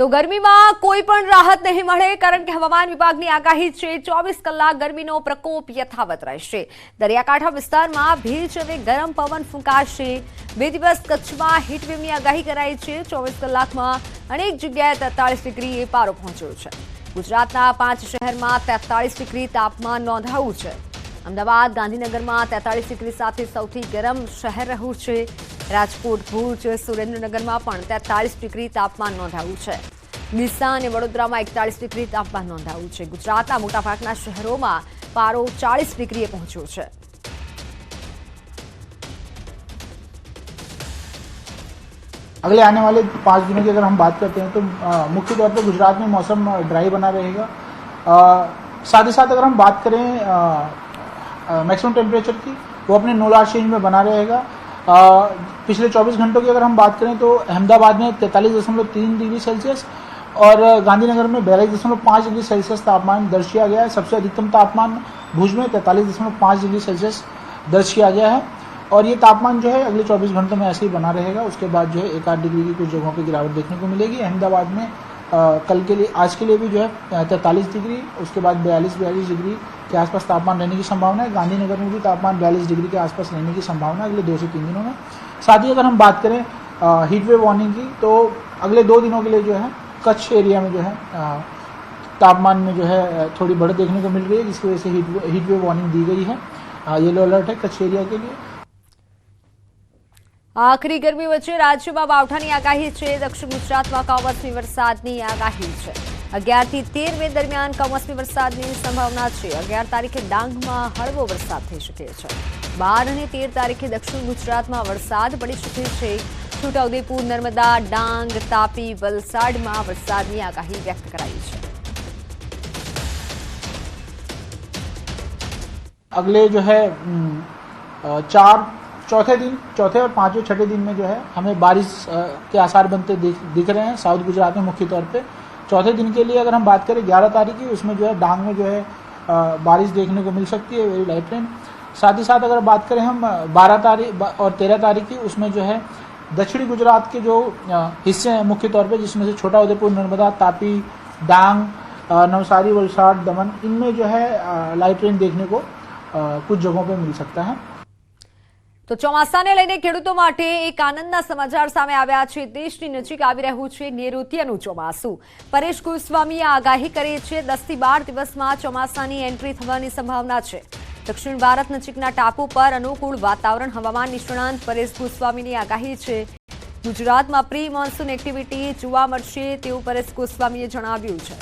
તો ગરમીમાં કોઈ પણ રાહત નહીં મળે, કારણ કે હવામાન વિભાગની આગાહી છે 24 કલાક ગરમીનો પ્રકોપ યથાવત રહેશે। દરિયાકાંઠા વિસ્તારમાં ભેજ અને ગરમ પવન ફૂંકાશે। 2 દિવસ કચ્છમાં હીટવેવની આગાહી કરાઈ છે। 24 કલાકમાં અનેક જગ્યાએ 43 ડિગ્રીએ પારો પહોંચ્યો છે। ગુજરાતના 5 શહેરમાં 43 ડિગ્રી તાપમાન નોંધાયું છે। અમદાવાદ, ગાંધીનગરમાં 43 ડિગ્રી સાથે સૌથી ગરમ શહેર રહ્યું છે। રાજકોટ, ભુજ, સુરેન્દ્રનગરમાં પણ 43 ડિગ્રી તાપમાન નોંધાયું છે। ડીસા અને વડોદરામાં 41 ડિગ્રી તાપમાન નોંધાયું છે। ગુજરાતના મોટાભાગના શહેરોમાં પારો 40 ડિગ્રીએ પહોંચ્યો છે। अगले आने वाले 5 दिनों की अगर हम बात करते हैं तो मुख्य तौर पर गुजरात में मौसम ड्राई बना रहेगा। साथ ही साथ अगर हम बात करें मैक्सिमम टेम्परेचर की, वो अपने नोलार रेंज में बना रहेगा। पिछले 24 घंटों की अगर हम बात करें तो अहमदाबाद में 43.3 डिग्री सेल्सियस और गांधीनगर में 42.5 डिग्री सेल्सियस तापमान दर्ज किया गया है। सबसे अधिकतम तापमान भुज में 43.5 डिग्री सेल्सियस दर्ज किया गया है और ये तापमान जो है अगले 24 घंटों में ऐसे ही बना रहेगा। उसके बाद जो है 1-8 डिग्री की कुछ जगहों पर गिरावट देखने को मिलेगी। अहमदाबाद में कल के लिए, आज के लिए भी जो है 43 डिग्री, उसके बाद 42 डिग्री के आसपास तापमान रहने की संभावना है। गांधीनगर में भी तापमान 42 डिग्री के आसपास रहने की संभावना है अगले 2 से 3 दिनों में। साथ ही अगर हम बात करें हीट वेव वार्निंग की, तो अगले 2 दिनों के लिए जो है कच्छ एरिया में जो है तापमान में जो है थोड़ी बढ़त देखने को मिल रही है, जिसकी वजह से हीट वेव वार्निंग दी गई है। येलो अलर्ट है कच्छ एरिया के लिए। आखरी गर्मी वच्चे राज्यમાં માવઠાની આગાહી છે। દક્ષિણ ગુજરાતમાં કમોસમી વરસાદની આગાહી છે। 11 થી 13 મે દરમિયાન કમોસમી વરસાદની સંભાવના છે। 11 તારીખે ડાંગમાં હળવો વરસાદ થઈ શકે છે। 12 અને 13 તારીખે દક્ષિણ ગુજરાતમાં વરસાદ પડી શકે છે। છોટાઉદેપુર, નર્મદા, ડાંગ, તાપી, વલસાડમાં વરસાદની આગાહી વ્યક્ત કરાઈ છે। अगले जो है चौथे और 5वें 6ठे दिन में जो है हमें बारिश के आसार बनते दिख रहे हैं साउथ गुजरात में मुख्य तौर पे। चौथे दिन के लिए अगर हम बात करें 11 तारीख की, उसमें जो है डांग में जो है बारिश देखने को मिल सकती है, वेरी लाइट रेन। साथ ही साथ अगर बात करें हम 12 तारीख और 13 तारीख की, उसमें जो है दक्षिणी गुजरात के जो हिस्से हैं मुख्य तौर पे, जिसमें से छोटाउदेपुर, नर्मदा, तापी, डांग, नवसारी, वलसाड, दमन, इनमें जो है लाइट रेन देखने को कुछ जगहों पे मिल सकता है। તો ચોમાસાને લઈને ખેડૂતો માટે એક આનંદના સમાચાર સામે આવ્યા છે। દેશની નજીક આવી રહ્યું છે નૈઋત્યનું ચોમાસું। પરેશ ગોસ્વામીએ આગાહી કરી છે 10 થી 12 દિવસમાં ચોમાસાની એન્ટ્રી થવાની સંભાવના છે। દક્ષિણ ભારત નજીકના ટાપુ પર અનુકૂળ વાતાવરણ હવામાન નિષ્ણાંત પરેશ ગોસ્વામીની આગાહી છે। ગુજરાતમાં પ્રી મોન્સૂન એક્ટિવિટી જોવા મળશે તેવું પરેશ ગોસ્વામીએ જણાવ્યું છે।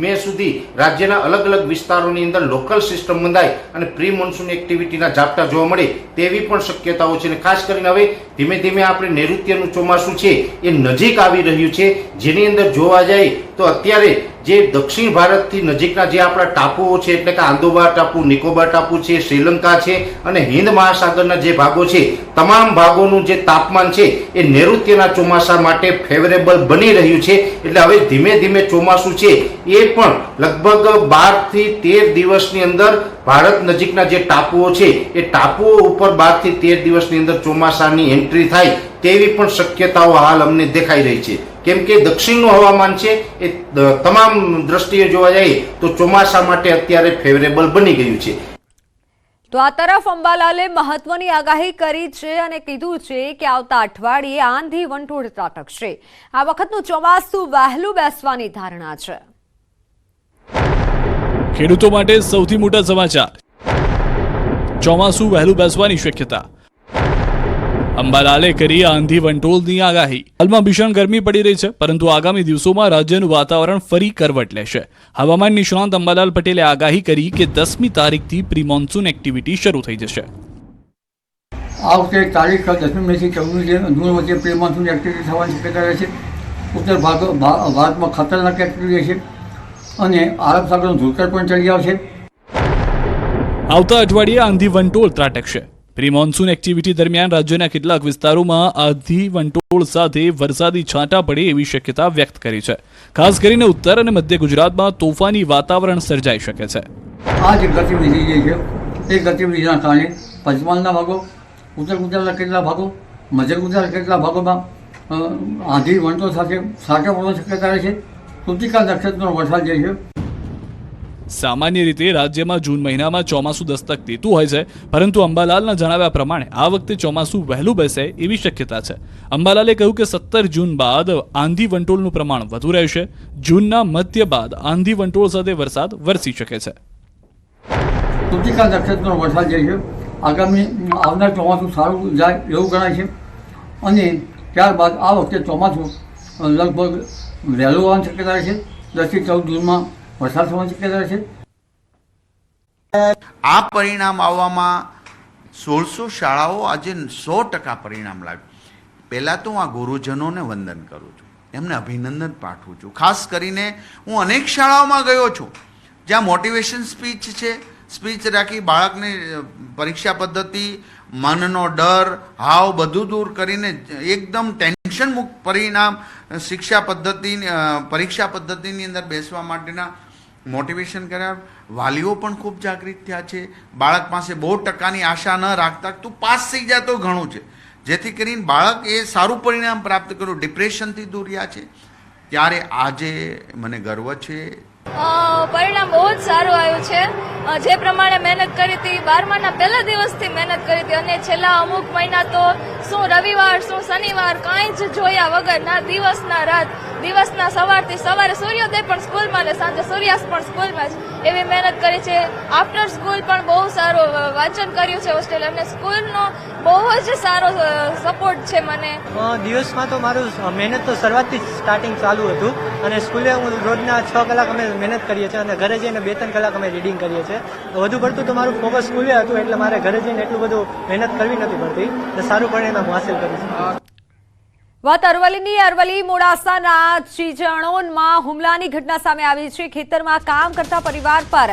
મે સુધી રાજ્યના અલગ અલગ વિસ્તારોની અંદર લોકલ સિસ્ટમ બંધાય અને પ્રી મોન્સૂન એક્ટિવિટીના ઝાપટા જોવા મળે તેવી પણ શક્યતાઓ છે। ખાસ કરીને હવે ધીમે ધીમે આપણે નૈઋત્યનું ચોમાસું છે એ નજીક આવી રહ્યું છે, જેની અંદર જોવા જાય તો અત્યારે જે દક્ષિણ ભારતથી નજીકના જે આપણા ટાપુઓ છે, એટલે કે આંદોબાર ટાપુ, નિકોબાર ટાપુ છે, શ્રીલંકા છે અને હિન્દ મહાસાગરના જે ભાગો છે, તમામ ભાગોનું જે તાપમાન છે એ નૈઋત્યના ચોમાસા માટે ફેવરેબલ બની રહ્યું છે। એટલે હવે ધીમે ધીમે ચોમાસું છે એ પણ લગભગ 12 થી 13 દિવસની અંદર ભારત નજીકના જે ટાપુઓ છે એ ટાપુઓ ઉપર 12 થી 13 દિવસની અંદર ચોમાસાની એન્ટ્રી થાય તેવી પણ શક્યતાઓ હાલ અમને દેખાઈ રહી છે। કેમ કે દક્ષિણનું હવામાન છે એ તમામ દ્રષ્ટિએ જોવા જાય તો ચોમાસા માટે અત્યારે ફેવરેબલ બની ગયું છે। તો આ તરફ અંબાલાલે મહત્વની આગાહી કરી છે અને કીધું છે કે આવતા અઠવાડિયે આંધી વંટોળ ત્રાટકશે। આ વખતનું ચોમાસું વહેલું બેસવાની ધારણા છે। ખેડૂતો માટે સૌથી મોટા સમાચાર, ચોમાસું વહેલું બેસવાની શક્યતા। અંબાલાલે કરી આંધી વંટોળની આગાહી। હાલમાં ભીષણ ગરમી પડી રહી છે, પરંતુ આગામી દિવસોમાં રાજ્યનું વાતાવરણ ફરી કરવટ લેશે। હવામાન નિષ્ણાંત અંબાલાલ પટેલે આગાહી કરી કે 10મી તારીખથી પ્રી મોન્સૂન એક્ટિવિટી શરૂ થઈ જશે। આ વખતે તારીખ 10મી મેથી 14મી જૂન વચ્ચે પ્રી મોન્સૂન એક્ટિવિટી થવાની શક્યતા રહેશે। ઉત્તર ભારતમાં ખતરનાક એક્ટિવિટી રહેશે અને અરબ સાગરનું ધૂળકર પણ ચડી આવશે। આવતા અઠવાડિયે આંધી વંટોળ ત્રાટકશે। પ્રી મોન્સૂન એક્ટિવિટી દરમિયાન રાજ્યના કેટલાક વિસ્તારોમાં આંધી વંટોળ સાથે વરસાદી છાંટા પડે એવી શક્યતા વ્યક્ત કરી છે। ખાસ કરીને ઉત્તર અને મધ્ય ગુજરાતમાં તોફાની વાતાવરણ સર્જાઈ શકે છે। આ જે ગતિવિધિ જે છે એ ગતિવિધિના કારણે પંચમહાલના ભાગો, ઉત્તર ગુજરાતના કેટલા ભાગો, મધ્ય ગુજરાતના કેટલા ભાગોમાં આંધી વંટોળ સાથે છાંટા પડવાની શક્યતા રહે છે. કૃતિકા નક્ષત્રનો વરસાદ જે છે સામાન્ય રીતે રાજ્યમાં જૂન મહિનામાં ચોમાસું દસ્તક દેતું હોય છે, પરંતુ અંબાલાલના જણાવ્યા પ્રમાણે આ વખતે ચોમાસું વહેલું બેસે એવી શક્યતા છે. અંબાલાલે કહ્યું કે 17 જૂન બાદ આંધી વંટોળનું પ્રમાણ વધુ રહેશે. જૂનના મધ્ય બાદ આંધી વંટોળ સાથે વરસાદ વરસી શકે છે. કૃતિકા નક્ષત્રનો વરસાદ જે છે આગામી આવનાર ચોમાસું સારું જાય એવું ગણાય છે. અને ત્યારબાદ આ વખતે ચોમાસું લગભગ વહેલું આવવાની શક્યતા રહે છે. 10 થી 14 જૂનમાં વરસાદ થવાની શક્યતા છે. આ પરિણામ આવવામાં 1600 શાળાઓ આજે 100% પરિણામ લાવ્યું. પહેલાં તો હું આ ગુરુજનોને વંદન કરું છું, એમને અભિનંદન પાઠવું છું. ખાસ કરીને હું અનેક શાળાઓમાં ગયો છું જ્યાં મોટિવેશન સ્પીચ રાખી બાળકની પરીક્ષા પદ્ધતિ, મનનો ડર, હાવ બધું દૂર કરીને એકદમ ટેન્શન મુક્ત પરિણામ પરીક્ષા પદ્ધતિની અંદર બેસવા માટેના મોટિવેશન કર્યા. વાલીઓ પણ ખૂબ જાગૃત થયા છે. બાળક પાસે 100%ની આશા ન રાખતા તું પાસ થઈ જાય તો ઘણું છે, જેથી કરીને બાળક એ સારું પરિણામ પ્રાપ્ત કર્યું, ડિપ્રેશનથી દૂર રહ્યા છે. ત્યારે આજે મને ગર્વ છે. પરિણામ બહુ જ સારું આવ્યું છે. જે પ્રમાણે મહેનત કરી હતી, 12માના પહેલા દિવસથી મહેનત કરી હતી અને છેલ્લા અમુક મહિના તો શું રવિવાર શું શનિવાર કાંઈ જ જોયા વગર, ના દિવસ ના રાત, દિવસના સવારથી સવારે સૂર્યોદય પણ સ્કૂલમાં ને સાંજે સૂર્યાસ્ત પણ સ્કૂલમાં જ એવી મહેનત કરી છે. આફ્ટર સ્કૂલ પણ બહુ સારું વાંચન કર્યું છે હોસ્ટેલ, અને સ્કૂલનો બહુ જ સારો સપોર્ટ છે મને. દિવસમાં તો મારું મહેનત તો શરૂઆતથી જ સ્ટાર્ટિંગ ચાલુ હતું, અને સ્કૂલે હું રોજના 6 કલાક અમે મહેનત કરીએ છીએ અને ઘરે જઈને 2-3 કલાક અમે રીડિંગ કરીએ છીએ. વધુ પડતું તો મારું ફોકસ સ્કૂલે હતું, એટલે મારે ઘરે જઈને એટલું બધું મહેનત કરવી નથી પડતી અને સારું પરિણામ હાંસલ કરી છે. વાત અરવલ્લી મોડાસાના ચીજણોનમાં હુમલાની ઘટના સામે આવી છે. ખેતરમાં કામ કરતા પરિવાર પર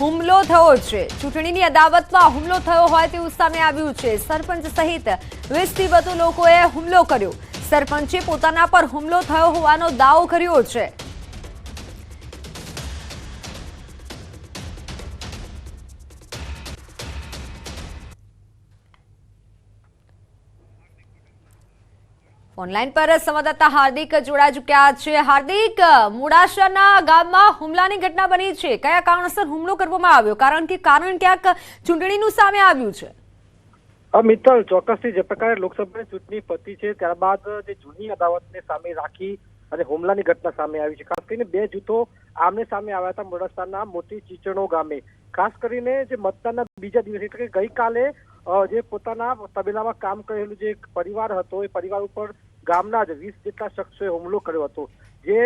હુમલો થયો છે. ચૂંટણીની અદાવતમાં હુમલો થયો હોય તેવું સામે આવ્યું છે. સરપંચ સહિત 20થી વધુ લોકોએ હુમલો કર્યો. સરપંચે પોતાના પર હુમલો થયો હોવાનો દાવો કર્યો છે. ઓનલાઈન પર સંવાદદાતા હાર્દિક જોડાઈ ચૂક્યા છે. હાર્દિક, મોડાસાના ગામમાં હુમલાની ઘટના બની છે. કયા કારણસર હુમલો કરવામાં આવ્યો? કારણ ક્યાંક ચૂંટણીનું સામે આવ્યું છે. મિત્તલ, ચોક્કસથી જે પ્રકારે લોકસભાની ચૂંટણી પતી છે ત્યારબાદ જે જૂની અદાવતને સામે રાખી અને હુમલાની ઘટના સામે આવી છે. ખાસ કરીને 2 જૂથો આમને સામે આવ્યા હતા મોડાસાના મોટી ચીચણો ગામે. ખાસ કરીને જે મતદાનના બીજા દિવસે એટલે કે ગઈકાલે જે પોતાના તબેલામાં કામ કરેલું જે પરિવાર હતો એ પરિવાર ઉપર ગામના જ 20 જેટલા શખ્સોએ હુમલો કર્યો હતો. જે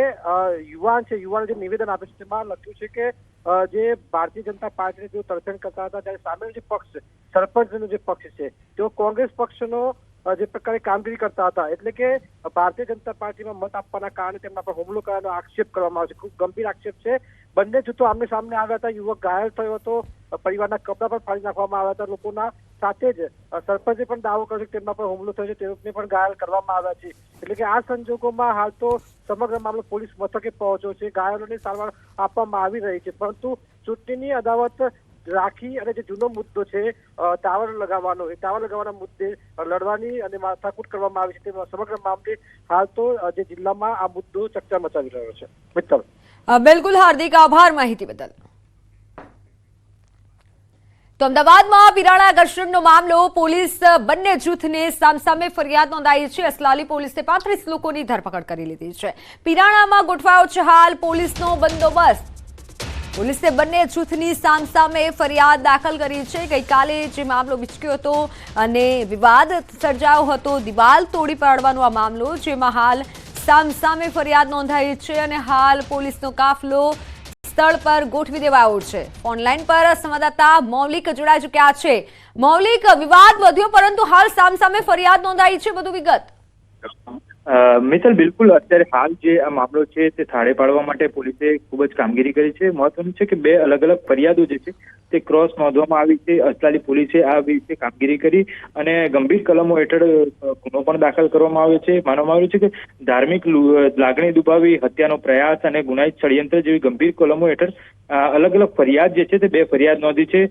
યુવાન જે નિવેદન આપે છે તેમાં લખ્યું છે કે જે ભારતીય જનતા પાર્ટીને તેઓ તરફેણ કરતા હતા, ત્યારે સામેનો જે પક્ષ સરપંચનો જે પક્ષ છે તેઓ કોંગ્રેસ પક્ષનો જે પ્રકારે કામગીરી કરતા હતા, એટલે કે ભારતીય જનતા પાર્ટીમાં મત આપવાના કારણે તેમના પર હુમલો કરવાનો આક્ષેપ કરવામાં આવે છે. ખૂબ ગંભીર આક્ષેપ છે. બંને જૂથો આમને સામને આવ્યા હતા. યુવક ઘાયલ થયો હતો, પરિવારના કપડા પણ ફાડી નાખવામાં આવ્યા હતા લોકોના. સાથે જ સરપંચે પણ દાવો કર્યો કે તેમના પર હુમલો થયો છે, તેમને પણ ઘાયલ કરવામાં આવ્યા છે. એટલે કે આ સંજોગોમાં હાલ તો સમગ્ર મામલો પોલીસ મથકે પહોંચ્યો છે. ઘાયલોને સારવાર આપવામાં આવી રહી છે, પરંતુ ચૂંટણીની અદાવત રાખી અને જે જૂનો મુદ્દો છે ટાવર લગાવવાના મુદ્દે લડવાની અને માથાકૂટ કરવામાં આવી છે, તે સમગ્ર મામલે હાલ તો જે જિલ્લામાં આ મુદ્દો ચર્ચા મચાવી રહ્યો છે. મિત્તલ, બિલકુલ હાર્દિક, આભાર માહિતી બદલ. તો અમદાવાદમાં પિરાણા ઘર્ષણનો મામલો. પોલીસ બંને જૂથને સામસામે ફરિયાદ નોંધાઈ છે. અસલાલી પોલીસે 35 લોકોની ધરપકડ કરી લીધી છે. પિરાણામાં ગોઠવાયો છે હાલ પોલીસનો બંદોબસ્ત. પોલીસે બંને જૂથની સામસામે ફરિયાદ દાખલ કરી છે. ગઈકાલે જે મામલો વિચક્યો હતો અને વિવાદ સર્જાયો હતો, દિવાલ તોડી પાડવાનો આ મામલો, જેમાં હાલ સામસામે ફરિયાદ નોંધાઈ છે અને હાલ પોલીસનો કાફલો સ્થળ પર ગોઠવી દેવાયો છે. ઓનલાઈન પર સંવાદદાતા મૌલિક જોડાઈ ચૂક્યા છે. મૌલિક, વિવાદ વધ્યો પરંતુ હાલ સામસામે ફરિયાદ નોંધાઈ છે, બધું વિગત. મિત્તલ, બિલકુલ અત્યારે હાલ જે આ મામલો છે તે થાળે પાડવા માટે પોલીસે ખૂબ જ કામગીરી કરી છે. મહત્વનું છે કે 2 અલગ અલગ ફરિયાદો જે છે તે ક્રોસ નોંધવામાં આવી છે. અસલાલી પોલીસે આ વિશે કામગીરી કરી અને ગંભીર કલમો હેઠળ ગુનો પણ દાખલ કરવામાં આવ્યો છે. માનવામાં આવ્યું છે કે ધાર્મિક લાગણી દુભાવી, હત્યાનો પ્રયાસ અને ગુનાહિત ષડયંત્ર જેવી ગંભીર કલમો હેઠળ અલગ અલગ ફરિયાદ જે છે તે 2 ફરિયાદ નોંધી છે,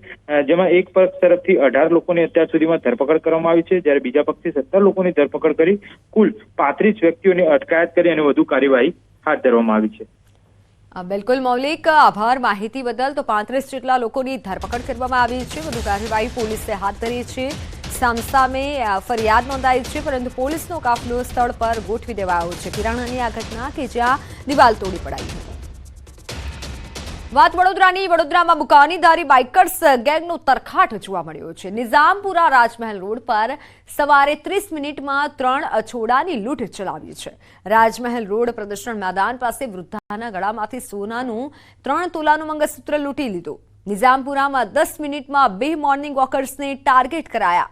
જેમાં એક પક્ષ તરફથી 18 લોકોની અત્યાર સુધીમાં ધરપકડ કરવામાં આવી છે, જ્યારે બીજા પક્ષથી 17 લોકોની ધરપકડ કરી કુલ 35 વ્યક્તિઓની અટકાયત કરી અને વધુ કાર્યવાહી હાથ ધરવામાં આવી છે. બિલકુલ મૌલિક, આભાર માહિતી બદલ. તો 35 જેટલા લોકોની ધરપકડ કરવામાં આવી છે, વધુ કાર્યવાહી પોલીસે હાથ ધરી છે. સામસામે ફરિયાદ નોંધાઈ છે, પરંતુ પોલીસનો કાફલો સ્થળ પર ગોઠવી દેવાયો છે. કિરાણાની આ ઘટના કે જ્યાં દિવાલ તોડી પડાઈ હતી. વાત વડોદરાની. વડોદરામાં બુકાનીધારી બાઇકર્સ ગેંગનો તરખાટ જોવા મળ્યો છે. નિઝામપુરા રાજમહેલ રોડ પર સવારે 30 મિનિટમાં 3 અછોડાની લૂંટ ચલાવી છે. રાજમહેલ રોડ પ્રદર્શન મેદાન પાસે વૃદ્ધાના ગળામાંથી સોનાનું 3 તોલાનું મંગળસૂત્ર લૂંટી લીધું. નિઝામપુરામાં 10 મિનિટમાં 2 મોર્નિંગ વોકર્સને ટાર્ગેટ કરાયા.